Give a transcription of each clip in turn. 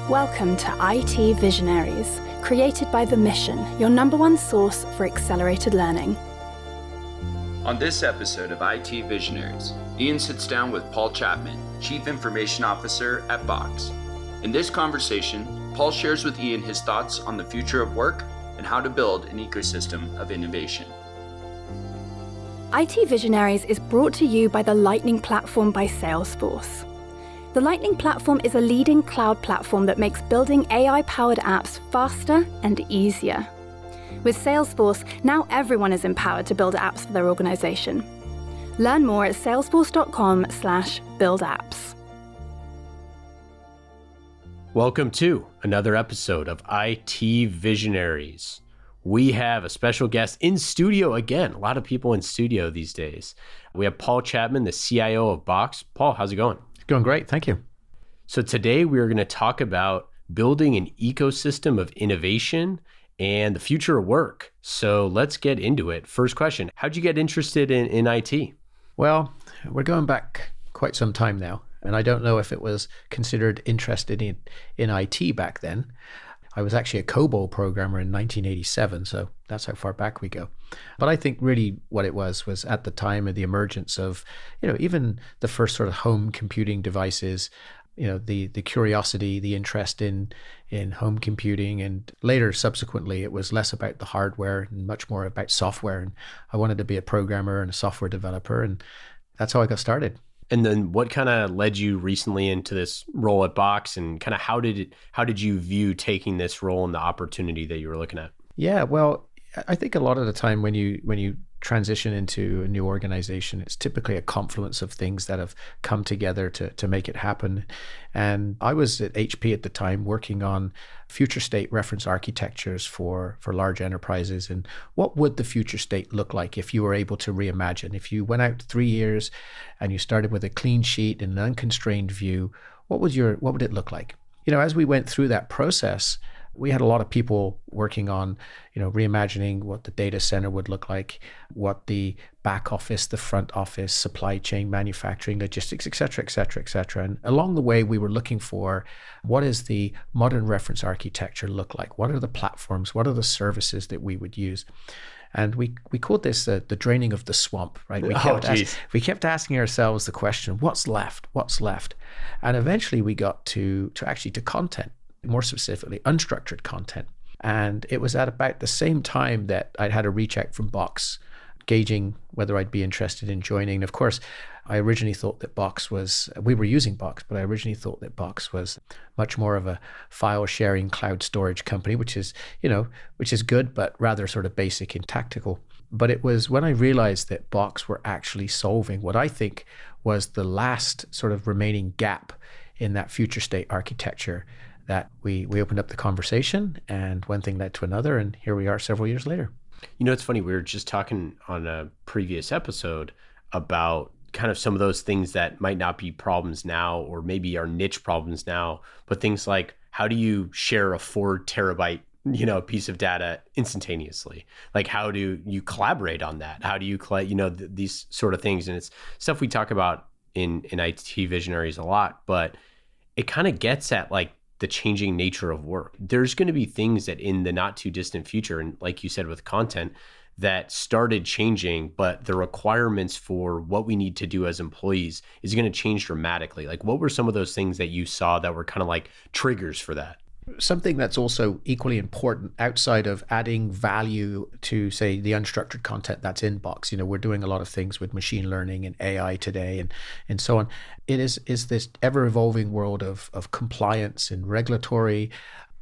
Welcome to IT Visionaries, created by The Mission, your number one source for accelerated learning. On this episode of IT Visionaries, Ian sits down with Paul Chapman, Chief Information Officer at Box. In this conversation, Paul shares with Ian his thoughts on the future of work and how to build an ecosystem of innovation. IT Visionaries is brought to you by the Lightning Platform by Salesforce. The Lightning Platform is a leading cloud platform that makes building AI-powered apps faster and easier. With Salesforce, now everyone is empowered to build apps for their organization. Learn more at salesforce.com/buildapps. Welcome to another episode of IT Visionaries. We have a special guest in studio again. A lot of people in studio these days. We have Paul Chapman, the CIO of Box. Paul, how's it going? Going great, thank you. So today we are going to talk about building an ecosystem of innovation and the future of work. So let's get into it. First question, how'd you get interested in IT? Well, we're going back quite some time now, and I don't know if it was considered interested in IT back then. I was actually a COBOL programmer in 1987, so that's how far back we go. But I think really what it was at the time of the emergence of, even the first sort of home computing devices, the curiosity, the interest in home computing, and later subsequently it was less about the hardware and much more about software. And I wanted to be a programmer and a software developer, and that's how I got started. And then what kind of led you recently into this role at Box, and kind of how did you view taking this role and the opportunity that you were looking at? Yeah, well, I think a lot of the time when you transition into a new organization, it's typically a confluence of things that have come together to make it happen. And I was at HP at the time working on future state reference architectures for large enterprises. And what would the future state look like if you were able to reimagine? If you went out 3 years and you started with a clean sheet and an unconstrained view, what would it look like? As we went through that process, we had a lot of people working on, reimagining what the data center would look like, what the back office, the front office, supply chain, manufacturing, logistics, et cetera, et cetera, et cetera. And along the way, we were looking for what is the modern reference architecture look like? What are the platforms? What are the services that we would use? And we called this the draining of the swamp, right? We kept asking ourselves the question, what's left? What's left? And eventually we got to content. More specifically, unstructured content. And it was at about the same time that I'd had a reach out from Box, gauging whether I'd be interested in joining. And of course, I originally thought that we were using Box, but I originally thought that Box was much more of a file sharing cloud storage company, which is good, but rather sort of basic and tactical. But it was when I realized that Box were actually solving what I think was the last sort of remaining gap in that future state architecture that we opened up the conversation, and one thing led to another, and here we are several years later. It's funny, we were just talking on a previous episode about kind of some of those things that might not be problems now, or maybe are niche problems now, but things like, how do you share a 4 terabyte piece of data instantaneously? Like, how do you collaborate on that? How do you these sort of things? And it's stuff we talk about in IT Visionaries a lot, but it kind of gets at like the changing nature of work. There's going to be things that in the not too distant future, and like you said with content, that started changing, but the requirements for what we need to do as employees is going to change dramatically. Like, what were some of those things that you saw that were kind of like triggers for that? Something that's also equally important outside of adding value to, say, the unstructured content that's in Box. We're doing a lot of things with machine learning and AI today and so on. It is this ever-evolving world of compliance and regulatory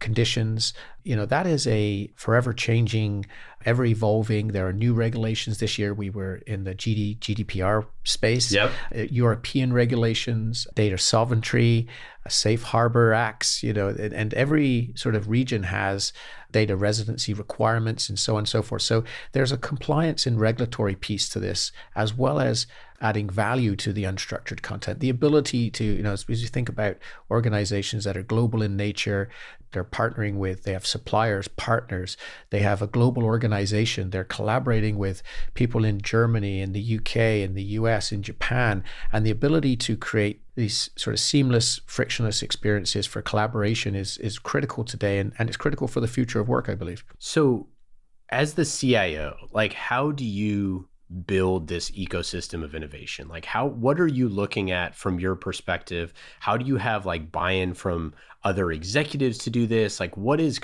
conditions. That is a forever changing, ever evolving. There are new regulations this year. We were in the GDPR space. Yep. European regulations, data sovereignty, safe harbor acts, and every sort of region has data residency requirements and so on and so forth. So there's a compliance and regulatory piece to this, as well as adding value to the unstructured content. The ability to, as you think about organizations that are global in nature, they're partnering with, they have suppliers, partners, they have a global organization, they're collaborating with people in Germany, in the UK, in the US, in Japan, and the ability to create these sort of seamless, frictionless experiences for collaboration is critical today, and it's critical for the future of work, I believe. So as the CIO, like, how do you build this ecosystem of innovation? Like, what are you looking at from your perspective? How do you have like buy-in from other executives to do this? Like, what's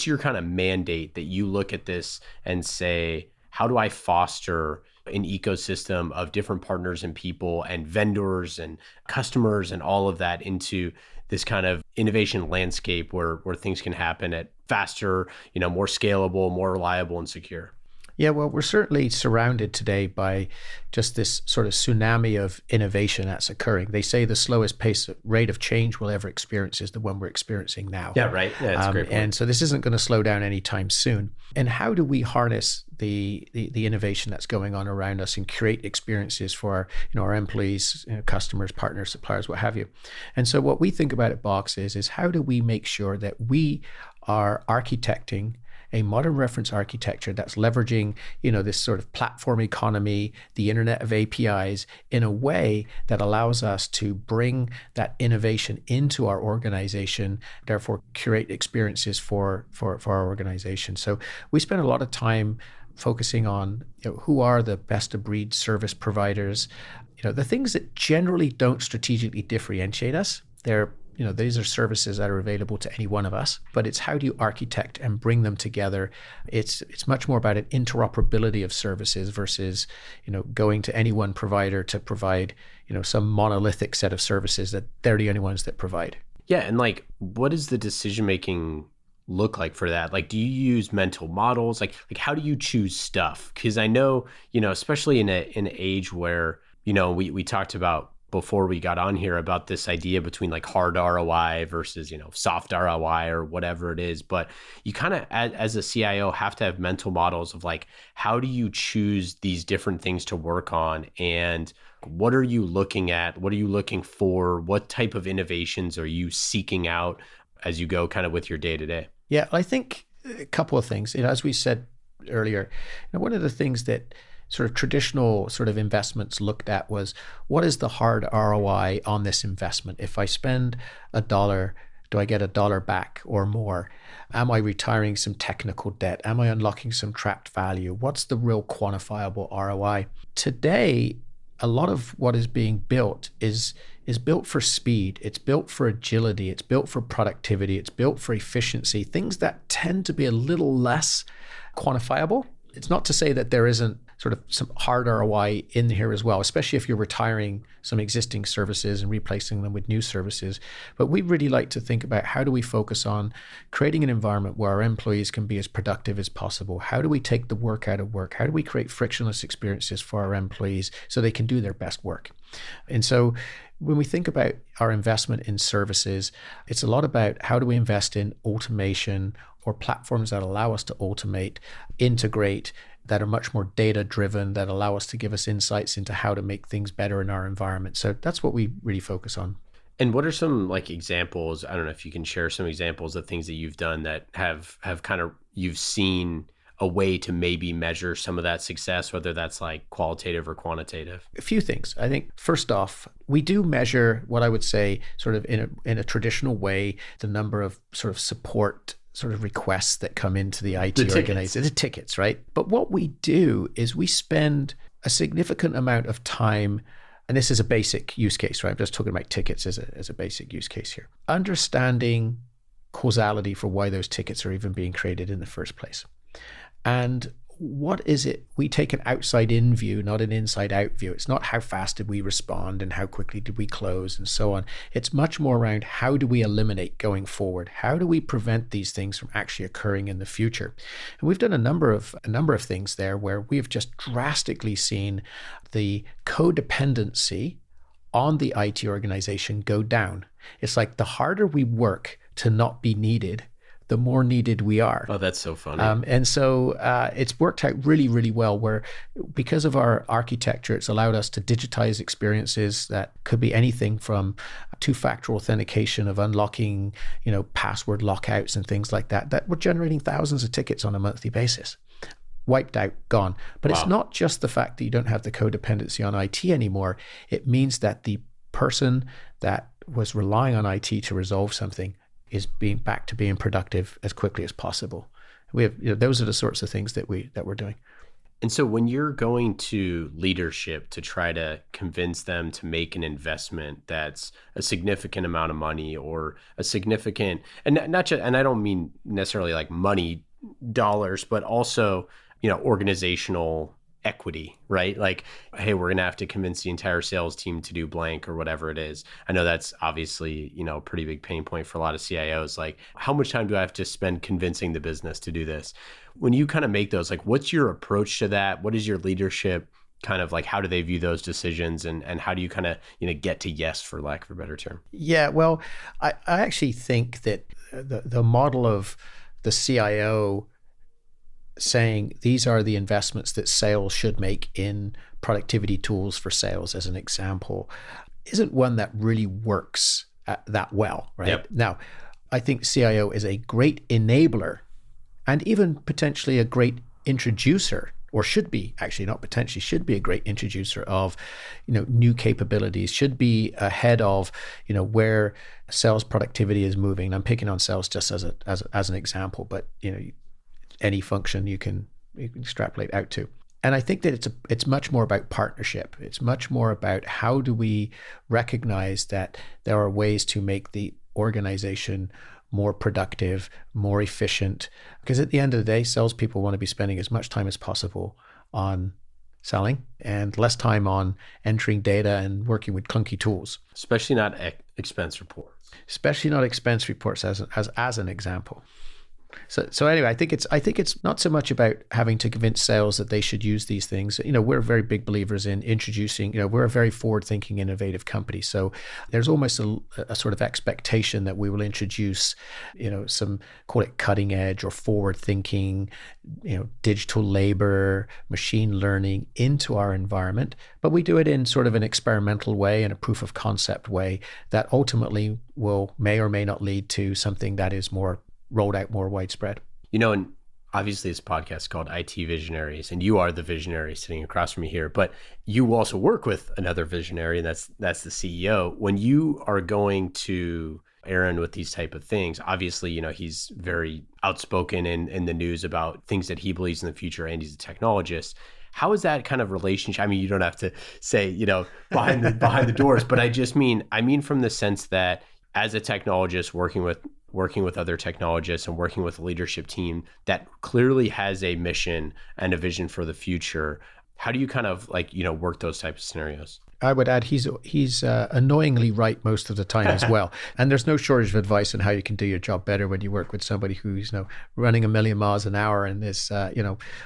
your kind of mandate that you look at this and say, how do I foster an ecosystem of different partners and people and vendors and customers and all of that into this kind of innovation landscape where things can happen at faster, more scalable, more reliable and secure? Yeah, well, we're certainly surrounded today by just this sort of tsunami of innovation that's occurring. They say the slowest rate of change we'll ever experience is the one we're experiencing now. Yeah, right. Yeah, that's a great point. And so this isn't going to slow down anytime soon. And how do we harness the innovation that's going on around us and create experiences for our employees, customers, partners, suppliers, what have you? And so what we think about at Box is how do we make sure that we are architecting a modern reference architecture that's leveraging, this sort of platform economy, the internet of APIs, in a way that allows us to bring that innovation into our organization, therefore create experiences for our organization. So we spend a lot of time focusing on who are the best of breed service providers, the things that generally don't strategically differentiate us. These are services that are available to any one of us, but it's how do you architect and bring them together? It's much more about an interoperability of services versus, going to any one provider to provide, some monolithic set of services that they're the only ones that provide. Yeah. And like, what does the decision-making look like for that? Like, do you use mental models? Like how do you choose stuff? Because I know, especially in an age where, we talked about before we got on here about this idea between like hard ROI versus, soft ROI or whatever it is. But you kind of, as a CIO, have to have mental models of like, how do you choose these different things to work on? And what are you looking at? What are you looking for? What type of innovations are you seeking out as you go kind of with your day to day? Yeah, I think a couple of things, as we said earlier, one of the things that sort of traditional sort of investments looked at was, what is the hard ROI on this investment? If I spend $1, do I get $1 back or more? Am I retiring some technical debt? Am I unlocking some trapped value? What's the real quantifiable ROI? Today, a lot of what is being built is built for speed. It's built for agility. It's built for productivity. It's built for efficiency, things that tend to be a little less quantifiable. It's not to say that there isn't sort of some hard ROI in here as well, especially if you're retiring some existing services and replacing them with new services. But we really like to think about, how do we focus on creating an environment where our employees can be as productive as possible? How do we take the work out of work? How do we create frictionless experiences for our employees so they can do their best work? And so when we think about our investment in services, it's a lot about how do we invest in automation or platforms that allow us to automate, integrate, that are much more data driven, that allow us to give us insights into how to make things better in our environment. So that's what we really focus on. And what are some like examples? I don't know if you can share some examples of things that you've done that have kind of, you've seen a way to maybe measure some of that success, whether that's like qualitative or quantitative? A few things. I think first off, we do measure what I would say sort of in a traditional way, the number of sort of support sort of requests that come into the IT organization, the tickets, right? But what we do is we spend a significant amount of time, and this is a basic use case, right? I'm just talking about tickets as a basic use case here. Understanding causality for why those tickets are even being created in the first place. And what is it? We take an outside-in view, not an inside-out view. It's not how fast did we respond and how quickly did we close and so on. It's much more around how do we eliminate going forward? How do we prevent these things from actually occurring in the future? And we've done a number of things there where we've just drastically seen the codependency on the IT organization go down. It's like the harder we work to not be needed, the more needed we are. Oh, that's so funny. And so it's worked out really, really well, where because of our architecture, it's allowed us to digitize experiences that could be anything from two-factor authentication of unlocking, password lockouts and things like that, that we're generating thousands of tickets on a monthly basis. Wiped out, gone. But It's not just the fact that you don't have the codependency on IT anymore. It means that the person that was relying on IT to resolve something is being back to being productive as quickly as possible. We have, those are the sorts of things that we're doing. And so when you're going to leadership to try to convince them to make an investment that's a significant amount of money or a significant, and not just, and I don't mean necessarily like money dollars, but also, organizational equity, right? Like, hey, we're going to have to convince the entire sales team to do blank or whatever it is. I know that's obviously, a pretty big pain point for a lot of CIOs. Like, how much time do I have to spend convincing the business to do this? When you kind of make those, like, what's your approach to that? What is your leadership kind of like? How do they view those decisions? And how do you kind of, get to yes, for lack of a better term? Yeah, well, I actually think that the model of the CIO saying these are the investments that sales should make in productivity tools for sales, as an example, isn't one that really works that well, right? Yep. Now, I think CIO is a great enabler and even potentially a great introducer, or should be, actually not potentially, should be a great introducer of, new capabilities, should be ahead of, where sales productivity is moving. And I'm picking on sales just as an example, but, any function you can extrapolate out to. And I think that it's much more about partnership. It's much more about how do we recognize that there are ways to make the organization more productive, more efficient. Because at the end of the day, salespeople want to be spending as much time as possible on selling and less time on entering data and working with clunky tools. Especially not expense reports. Especially not expense reports as an example. So anyway, I think it's not so much about having to convince sales that they should use these things. We're very big believers in introducing, we're a very forward-thinking, innovative company. So there's almost a sort of expectation that we will introduce, some, call it cutting edge or forward-thinking, digital labor, machine learning into our environment. But we do it in sort of an experimental way and a proof of concept way that ultimately may or may not lead to something that is more rolled out, more widespread. And obviously this podcast is called IT Visionaries, and you are the visionary sitting across from me here, but you also work with another visionary, and that's the CEO. When you are going to Aaron with these type of things, obviously, he's very outspoken in the news about things that he believes in the future, and he's a technologist. How is that kind of relationship? I mean, you don't have to say, behind the doors, but I mean from the sense that as a technologist working with other technologists and working with a leadership team that clearly has a mission and a vision for the future, how do you kind of work those types of scenarios? I would add he's annoyingly right most of the time as well. And there's no shortage of advice on how you can do your job better when you work with somebody who's running 1,000,000 miles an hour and is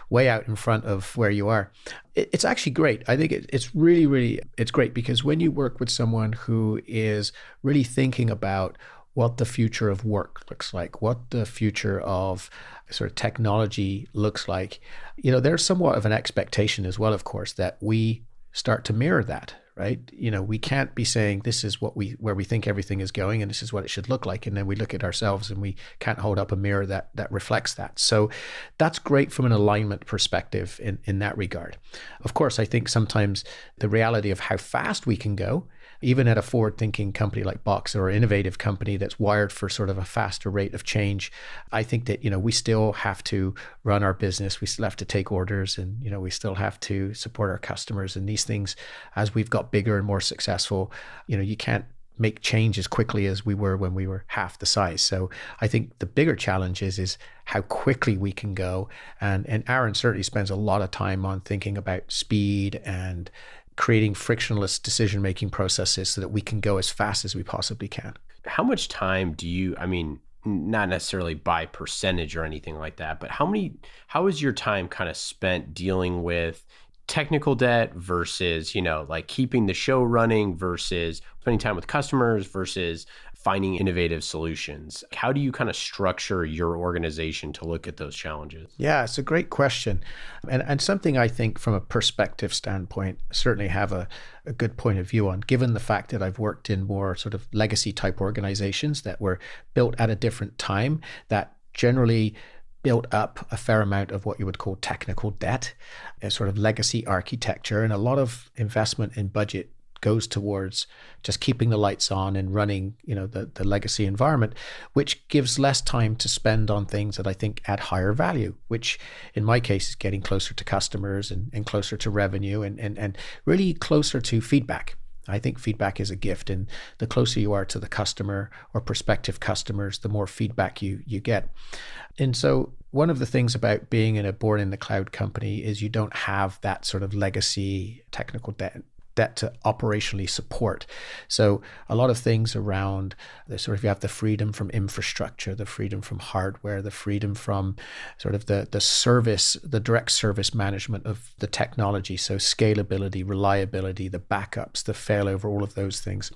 way out in front of where you are. It's actually great. I think it's really, really, it's great because when you work with someone who is really thinking about what the future of work looks like, what the future of sort of technology looks like, there's somewhat of an expectation as well, of course, that we start to mirror that, right? We can't be saying this is where we think everything is going and this is what it should look like. And then we look at ourselves and we can't hold up a mirror that reflects that. So that's great from an alignment perspective in that regard. Of course, I think sometimes the reality of how fast we can go, even at a forward-thinking company like Box or an innovative company that's wired for sort of a faster rate of change, I think that, we still have to run our business. We still have to take orders and, we still have to support our customers and these things. As we've got bigger and more successful, you can't make change as quickly as we were when we were half the size. So I think the bigger challenge is how quickly we can go. And Aaron certainly spends a lot of time on thinking about speed and creating frictionless decision-making processes so that we can go as fast as we possibly can. How much time do you, not necessarily by percentage or anything like that, but how is your time kind of spent dealing with technical debt versus, like keeping the show running versus spending time with customers versus finding innovative solutions? How do you kind of structure your organization to look at those challenges? Yeah, it's a great question. And something I think from a perspective standpoint, certainly have a good point of view on, given the fact that I've worked in more sort of legacy type organizations that were built at a different time, that generally built up a fair amount of what you would call technical debt, a sort of legacy architecture, and a lot of investment in budget goes towards just keeping the lights on and running, the legacy environment, which gives less time to spend on things that I think add higher value, which in my case is getting closer to customers and closer to revenue and really closer to feedback. I think feedback is a gift, and the closer you are to the customer or prospective customers, the more feedback you get. And so one of the things about being in a born in the cloud company is you don't have that sort of legacy technical debt to operationally support. So a lot of things around the sort of, you have the freedom from infrastructure, the freedom from hardware, the freedom from sort of the service, the direct service management of the technology. So scalability, reliability, the backups, the failover, all of those things.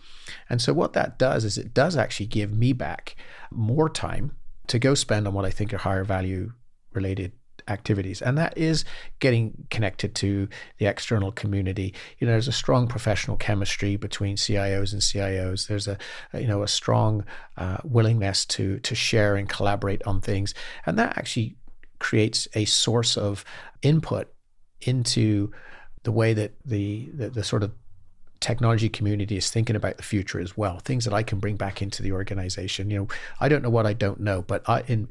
And so what that does is it does actually give me back more time to go spend on what I think are higher value related activities. And that is getting connected to the external community. There's a strong professional chemistry between CIOs and CIOs. There's a strong willingness to share and collaborate on things. And that actually creates a source of input into the way that the sort of technology community is thinking about the future as well, things that I can bring back into the organization. I don't know what I don't know, but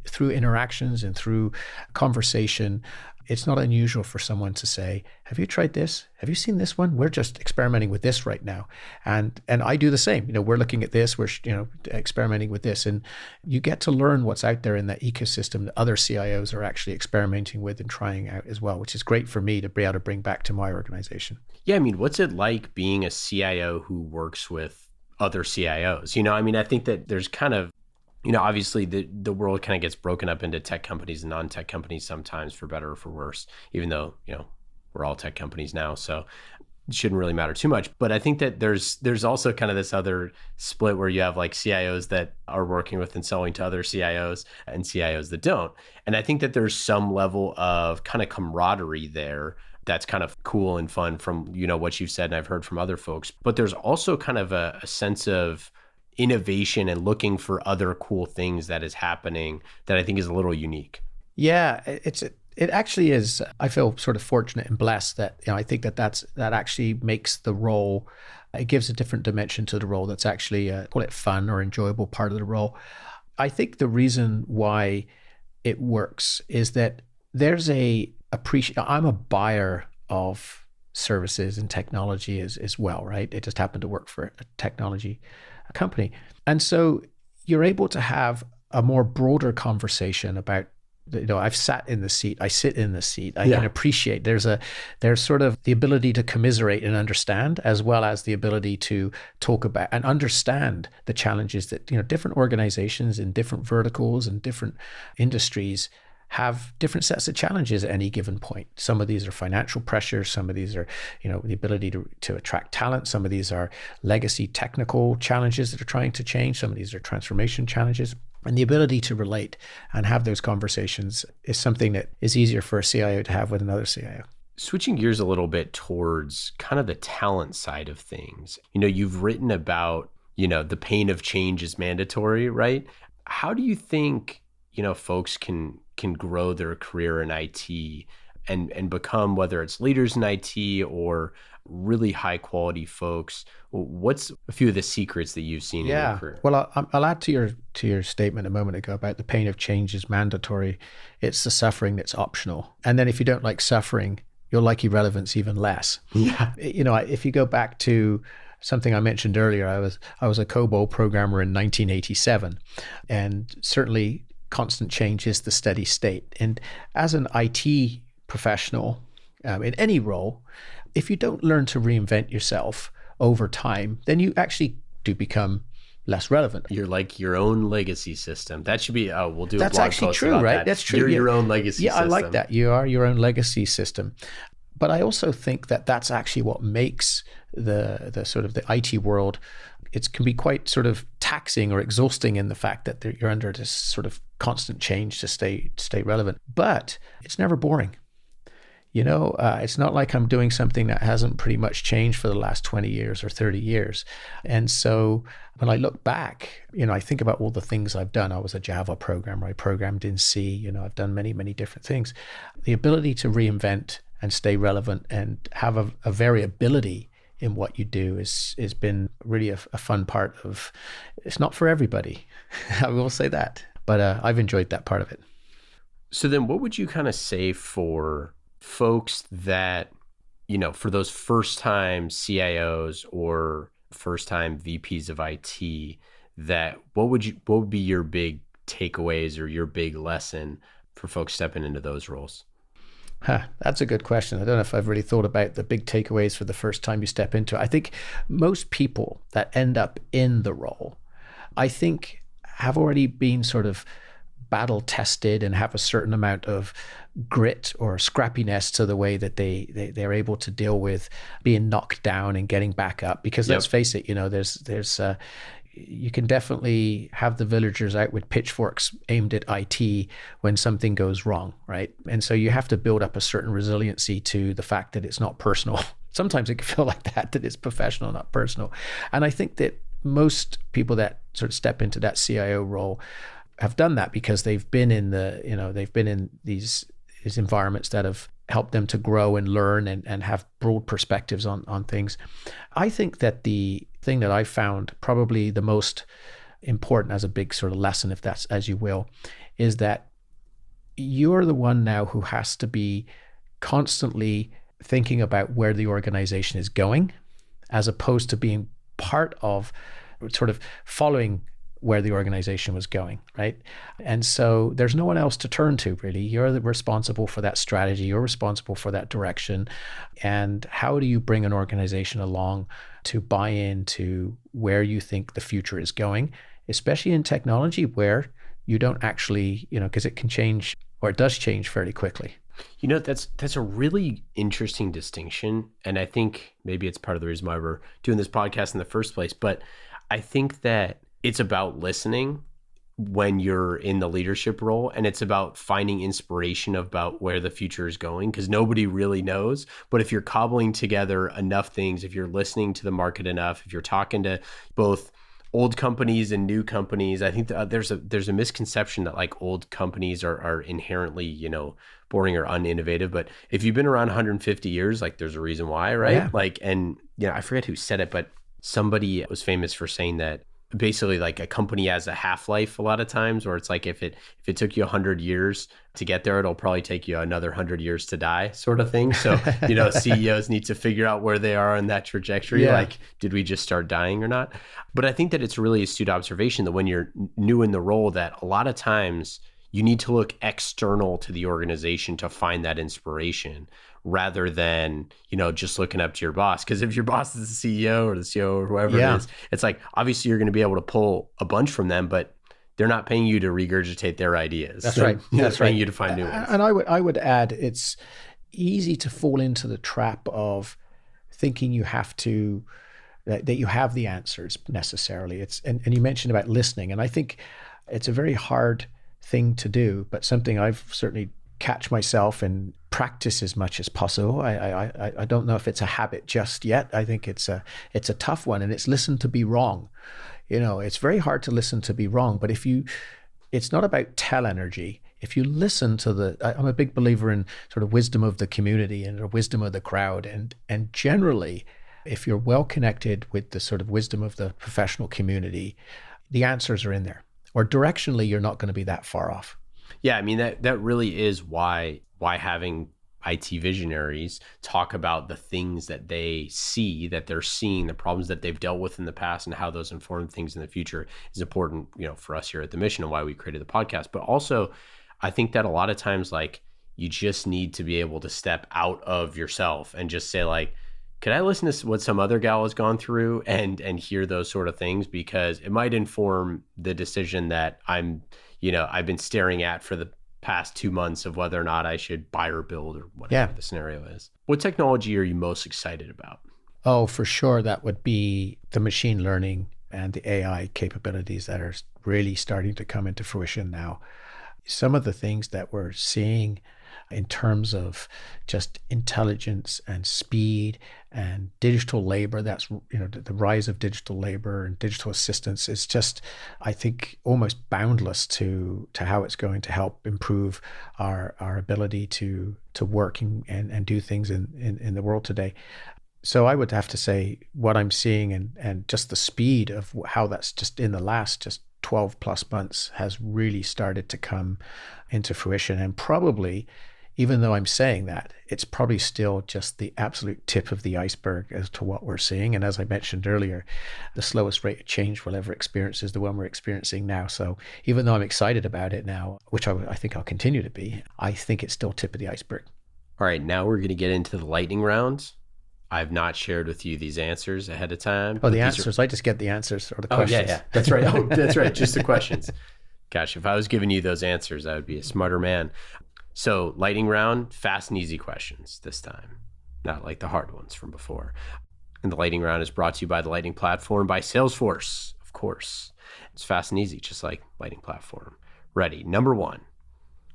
through interactions and through conversation, it's not unusual for someone to say, have you tried this? Have you seen this one? We're just experimenting with this right now. And I do the same. We're looking at this, we're experimenting with this. And you get to learn what's out there in that ecosystem that other CIOs are actually experimenting with and trying out as well, which is great for me to be able to bring back to my organization. Yeah, what's it like being a CIO who works with other CIOs? I think that there's kind of, obviously the world kind of gets broken up into tech companies and non-tech companies sometimes, for better or for worse, even though, we're all tech companies now, so it shouldn't really matter too much. But I think that there's also kind of this other split where you have like CIOs that are working with and selling to other CIOs and CIOs that don't. And I think that there's some level of kind of camaraderie there that's kind of cool and fun from, what you've said and I've heard from other folks. But there's also kind of a sense of innovation and looking for other cool things that is happening that I think is a little unique. Yeah, it actually is. I feel sort of fortunate and blessed that I think that actually makes the role, it gives a different dimension to the role that's actually call it fun or enjoyable part of the role. I think the reason why it works is that there's I'm a buyer of services and technology as well, right? It just happened to work for a technology company. And so you're able to have a more broader conversation about, I've sat in the seat, I sit in the seat, I can appreciate there's sort of the ability to commiserate and understand, as well as the ability to talk about and understand the challenges that, different organizations in different verticals and different industries have different sets of challenges at any given point. Some of these are financial pressures. Some of these are, the ability to attract talent. Some of these are legacy technical challenges that are trying to change. Some of these are transformation challenges. And the ability to relate and have those conversations is something that is easier for a CIO to have with another CIO. Switching gears a little bit towards kind of the talent side of things. You've written about, the pain of change is mandatory, right? How do you think, folks can grow their career in IT and become, whether it's leaders in IT or really high quality folks? What's a few of the secrets that you've seen in your career? Well, I'll add to your statement a moment ago about the pain of change is mandatory. It's the suffering that's optional. And then if you don't like suffering, you'll like irrelevance even less. Yeah. If you go back to something I mentioned earlier, I was a COBOL programmer in 1987, and certainly constant change is the steady state. And as an IT professional, in any role, if you don't learn to reinvent yourself over time, then you actually do become less relevant. You're like your own legacy system. That should be, we'll do a That's blog actually post true, about right? that. That's true. You're your own legacy system. Yeah, I like that. You are your own legacy system. But I also think that that's actually what makes the sort of the IT world, it can be quite sort of taxing or exhausting in the fact that you're under this sort of constant change to stay relevant. But it's never boring. It's not like I'm doing something that hasn't pretty much changed for the last 20 years or 30 years. And so when I look back, I think about all the things I've done. I was a Java programmer. I programmed in C. I've done many, many different things. The ability to reinvent and stay relevant and have a variability in what you do has been really a fun part of. It's not for everybody. I will say that. But I've enjoyed that part of it. So then what would you kind of say for folks that, for those first-time CIOs or first-time VPs of IT, that what would be your big takeaways or your big lesson for folks stepping into those roles? That's a good question. I don't know if I've really thought about the big takeaways for the first time you step into it. I think most people that end up in the role, I think, have already been sort of battle tested and have a certain amount of grit or scrappiness to the way that they're able to deal with being knocked down and getting back up. Because let's face it, there's you can definitely have the villagers out with pitchforks aimed at IT when something goes wrong, right? And so you have to build up a certain resiliency to the fact that it's not personal. Sometimes it can feel like that it's professional, not personal. And I think that most people that sort of step into that CIO role have done that because they've been in these environments that have helped them to grow and learn and have broad perspectives on things. I think that the thing that I found probably the most important as a big sort of lesson, if that's as you will, is that you're the one now who has to be constantly thinking about where the organization is going, as opposed to being part of sort of following where the organization was going, right? And so there's no one else to turn to, really. You're responsible for that strategy. You're responsible for that direction. And how do you bring an organization along to buy into where you think the future is going, especially in technology where you don't actually, because it can change, or it does change fairly quickly. That's a really interesting distinction. And I think maybe it's part of the reason why we're doing this podcast in the first place. But I think that it's about listening when you're in the leadership role, and it's about finding inspiration about where the future is going, because nobody really knows. But if you're cobbling together enough things, if you're listening to the market enough, if you're talking to both old companies and new companies, I think there's a misconception that like old companies are inherently, boring or uninnovative. But if you've been around 150 years, like there's a reason why, right? Yeah. Like, and I forget who said it, but somebody was famous for saying that basically like a company has a half-life a lot of times, where it's like if it took you 100 years to get there, it'll probably take you another 100 years to die, sort of thing. So CEOs need to figure out where they are on that trajectory. Yeah. Like, did we just start dying or not? But I think that it's a really astute observation that when you're new in the role, that a lot of times you need to look external to the organization to find that inspiration, rather than, just looking up to your boss. Because if your boss is the CEO or the CEO or whoever it is, it's like, obviously you're going to be able to pull a bunch from them, but they're not paying you to regurgitate their ideas. That's right. They're paying you to find new ones. And I would add, it's easy to fall into the trap of thinking that you have the answers necessarily. And you mentioned about listening, and I think it's a very hard thing to do, but something I've certainly catch myself and practice as much as possible. I don't know if it's a habit just yet. I think it's a tough one, and it's listen to be wrong. It's very hard to listen to be wrong, but it's not about tell energy. If you listen to I'm a big believer in sort of wisdom of the community and the wisdom of the crowd, and generally, if you're well connected with the sort of wisdom of the professional community, the answers are in there, or directionally, you're not going to be that far off. Yeah, I mean, that really is why having IT visionaries talk about the things that they see, that they're seeing, the problems that they've dealt with in the past, and how those inform things in the future is important, for us here at The Mission, and why we created the podcast. But also, I think that a lot of times, like, you just need to be able to step out of yourself and just say, like, could I listen to what some other gal has gone through and hear those sort of things? Because it might inform the decision that I've been staring at for the past 2 months of whether or not I should buy or build or whatever the scenario is. What technology are you most excited about? Oh, for sure, that would be the machine learning and the AI capabilities that are really starting to come into fruition now. Some of the things that we're seeing in terms of just intelligence and speed and digital labor, that's, the rise of digital labor and digital assistance is just, I think, almost boundless to how it's going to help improve our ability to work and do things in the world today. So I would have to say what I'm seeing and just the speed of how that's just in the last just 12 plus months has really started to come into fruition. And probably, even though I'm saying that, it's probably still just the absolute tip of the iceberg as to what we're seeing. And as I mentioned earlier, the slowest rate of change we'll ever experience is the one we're experiencing now. So even though I'm excited about it now, which I think I'll continue to be, I think it's still tip of the iceberg. All right, now we're going to get into the lightning rounds. I've not shared with you these answers ahead of time. Oh, the answers. I just get the answers or the questions. Yeah. That's right. Oh, that's right. Just the questions. Gosh, if I was giving you those answers, I would be a smarter man. So lightning round, fast and easy questions this time, not like the hard ones from before. And the lightning round is brought to you by the Lightning Platform by Salesforce, of course. It's fast and easy, just like Lightning Platform. Ready. Number 1,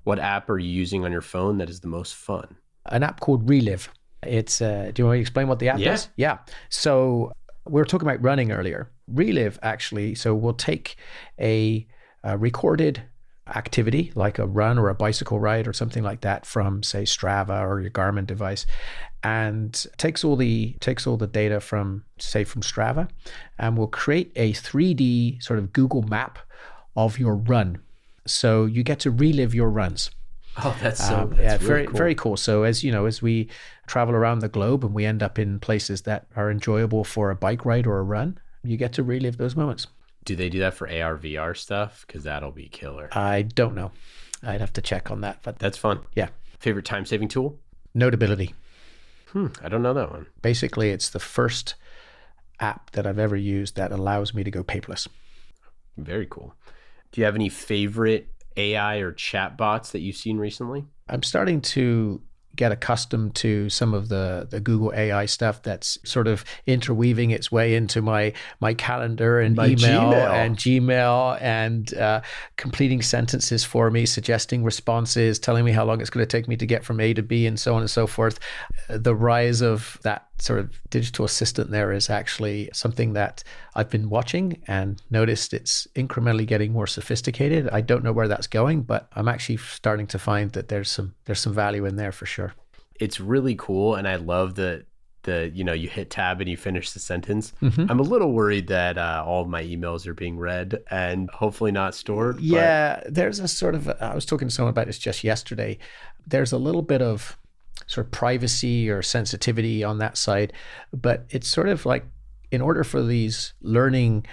what app are you using on your phone that is the most fun? An app called Relive. It's, do you want to explain what the app is? Yeah. So we were talking about running earlier. Relive actually, so we'll take a recorded activity like a run or a bicycle ride or something like that from, say, Strava or your Garmin device, and takes all the data from Strava, and we'll create a 3D sort of Google map of your run. So you get to relive your runs. Oh, that's really cool. Very cool. So as we travel around the globe and we end up in places that are enjoyable for a bike ride or a run, you get to relive those moments. Do they do that for AR, VR stuff? Because that'll be killer. I don't know. I'd have to check on that. But that's fun. Yeah. Favorite time-saving tool? Notability. I don't know that one. Basically, it's the first app that I've ever used that allows me to go paperless. Very cool. Do you have any favorite AI or chat bots that you've seen recently? I'm starting to get accustomed to some of the Google AI stuff that's sort of interweaving its way into my calendar and my Gmail and completing sentences for me, suggesting responses, telling me how long it's going to take me to get from A to B, and so on and so forth. The rise of that sort of digital assistant there is actually something that I've been watching and noticed it's incrementally getting more sophisticated. I don't know where that's going, but I'm actually starting to find that there's some value in there for sure. It's really cool, and I love the you hit tab and you finish the sentence. Mm-hmm. I'm a little worried that all of my emails are being read and hopefully not stored. Yeah, there's a sort of, I was talking to someone about this just yesterday. There's a little bit of sort of privacy or sensitivity on that side, but it's sort of like, in order for these learning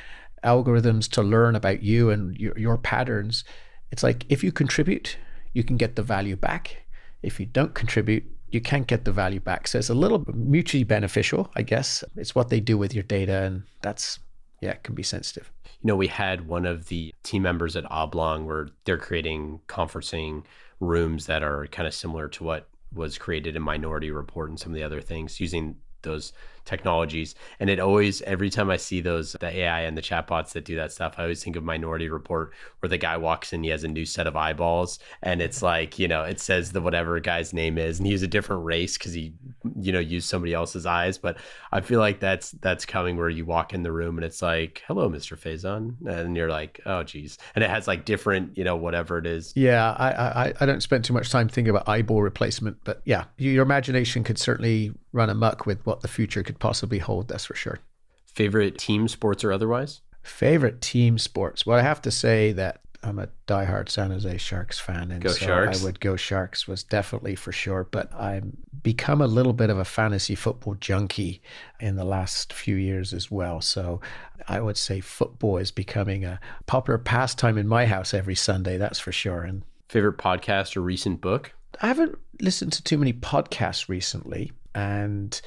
algorithms to learn about you and your patterns, it's like if you contribute, you can get the value back. If you don't contribute, you can't get the value back. So it's a little mutually beneficial, I guess. It's what they do with your data, and that's, it can be sensitive. We had one of the team members at Oblong where they're creating conferencing rooms that are kind of similar to what was created in Minority Report and some of the other things using those technologies. And it always, every time I see those, the AI and the chatbots that do that stuff, I always think of Minority Report, where the guy walks in, he has a new set of eyeballs, and it's like, it says the whatever guy's name is, and he's a different race because he, used somebody else's eyes. But I feel like that's coming, where you walk in the room and it's like, hello, Mr. Faison. And you're like, oh, geez. And it has like different, whatever it is. Yeah, I don't spend too much time thinking about eyeball replacement, but yeah, your imagination could certainly run amok with what the future could possibly hold, that's for sure. Favorite team sports or otherwise? Favorite team sports? Well, I have to say that I'm a diehard San Jose Sharks fan, and Sharks. I would go Sharks was definitely for sure, but I've become a little bit of a fantasy football junkie in the last few years as well. So I would say football is becoming a popular pastime in my house every Sunday, that's for sure. And favorite podcast or recent book? I haven't listened to too many podcasts recently, and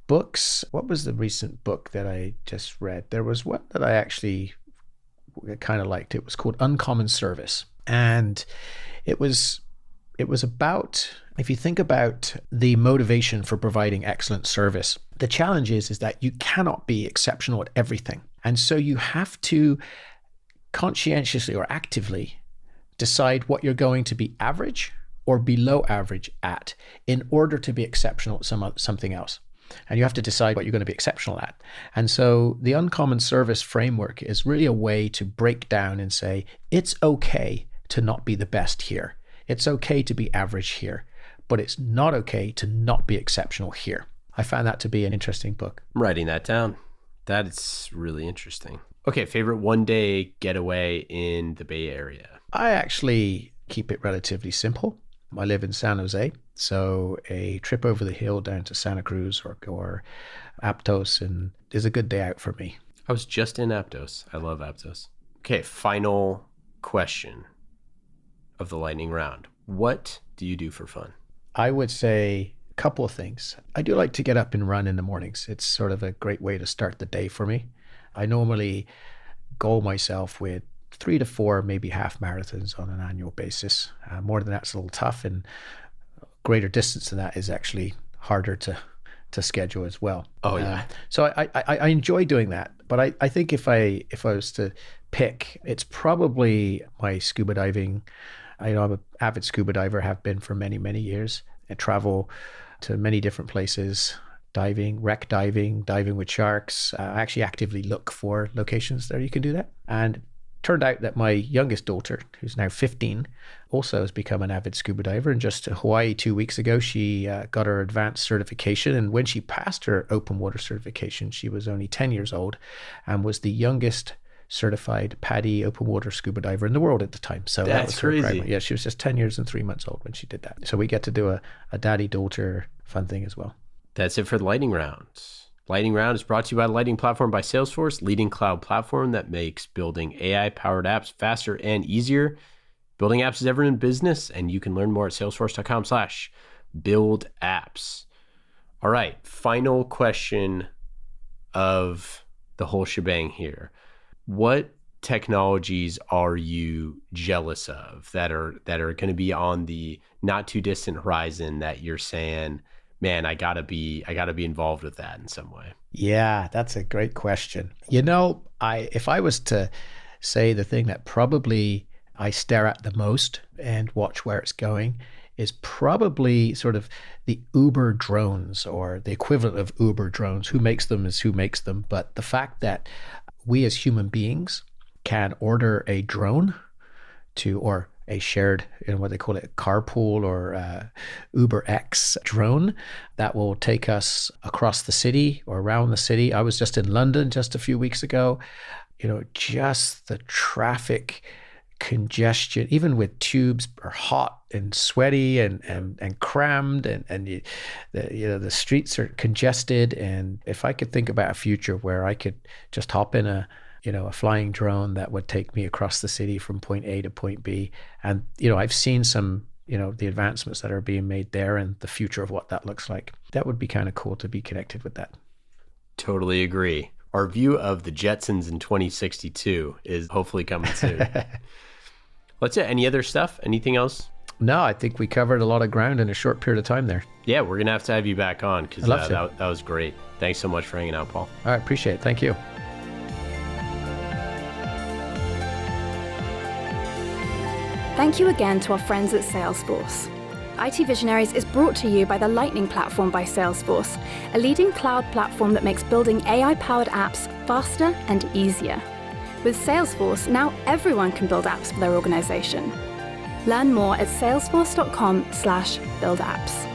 books. What was the recent book that I just read? There was one that I actually kind of liked. It was called Uncommon Service. And It was about, if you think about the motivation for providing excellent service, the challenge is that you cannot be exceptional at everything. And so you have to conscientiously or actively decide what you're going to be average or below average at in order to be exceptional at something else. And you have to decide what you're going to be exceptional at. And so the uncommon service framework is really a way to break down and say, it's okay to not be the best here. It's okay to be average here, but it's not okay to not be exceptional here. I found that to be an interesting book. I'm writing that down. That's really interesting. Okay, favorite one-day getaway in the Bay Area? I actually keep it relatively simple. I live in San Jose, so a trip over the hill down to Santa Cruz or Aptos and is a good day out for me. I was just in Aptos. I love Aptos. Okay, final question of the lightning round. What do you do for fun? I would say a couple of things. I do like to get up and run in the mornings. It's sort of a great way to start the day for me. I normally goal myself with 3 to 4, maybe half marathons on an annual basis. More than that's a little tough, and greater distance than that is actually harder to schedule as well. Oh yeah. So I enjoy doing that, but I think if I was to pick, it's probably my scuba diving. I'm an avid scuba diver, have been for many, many years. I travel to many different places, diving, wreck diving, diving with sharks. I actually actively look for locations there you can do that. And turned out that my youngest daughter, who's now 15, also has become an avid scuba diver. And just to Hawaii 2 weeks ago, she got her advanced certification. And when she passed her open water certification, she was only 10 years old and was the youngest certified PADI open water scuba diver in the world at the time. So that was crazy. Her primary. Yeah, she was just 10 years and 3 months old when she did that. So we get to do a daddy-daughter fun thing as well. That's it for the lightning round. Lightning Round is brought to you by the Lightning Platform by Salesforce, leading cloud platform that makes building AI-powered apps faster and easier. Building apps is everyone's business, and you can learn more at salesforce.com/buildapps. All right, final question of the whole shebang here. What technologies are you jealous of that are going to be on the not too distant horizon that you're saying, man, I gotta be involved with that in some way? Yeah, that's a great question. If I was to say the thing that probably I stare at the most and watch where it's going is probably sort of the Uber drones, or the equivalent of Uber drones. Who makes them is who makes them. But the fact that we as human beings can order a drone or a shared, what they call it, carpool or Uber X drone that will take us across the city or around the city. I was just in London just a few weeks ago. Just the traffic congestion, even with tubes, are hot and sweaty and crammed, and the streets are congested. And if I could think about a future where I could just hop in a flying drone that would take me across the city from point A to point B. And, I've seen some, the advancements that are being made there and the future of what that looks like. That would be kind of cool to be connected with that. Totally agree. Our view of the Jetsons in 2062 is hopefully coming soon. That's it. Any other stuff? Anything else? No, I think we covered a lot of ground in a short period of time there. Yeah, we're going to have you back on because that was great. Thanks so much for hanging out, Paul. All right, appreciate it. Thank you. Thank you again to our friends at Salesforce. IT Visionaries is brought to you by the Lightning Platform by Salesforce, a leading cloud platform that makes building AI-powered apps faster and easier. With Salesforce, now everyone can build apps for their organization. Learn more at salesforce.com/buildapps.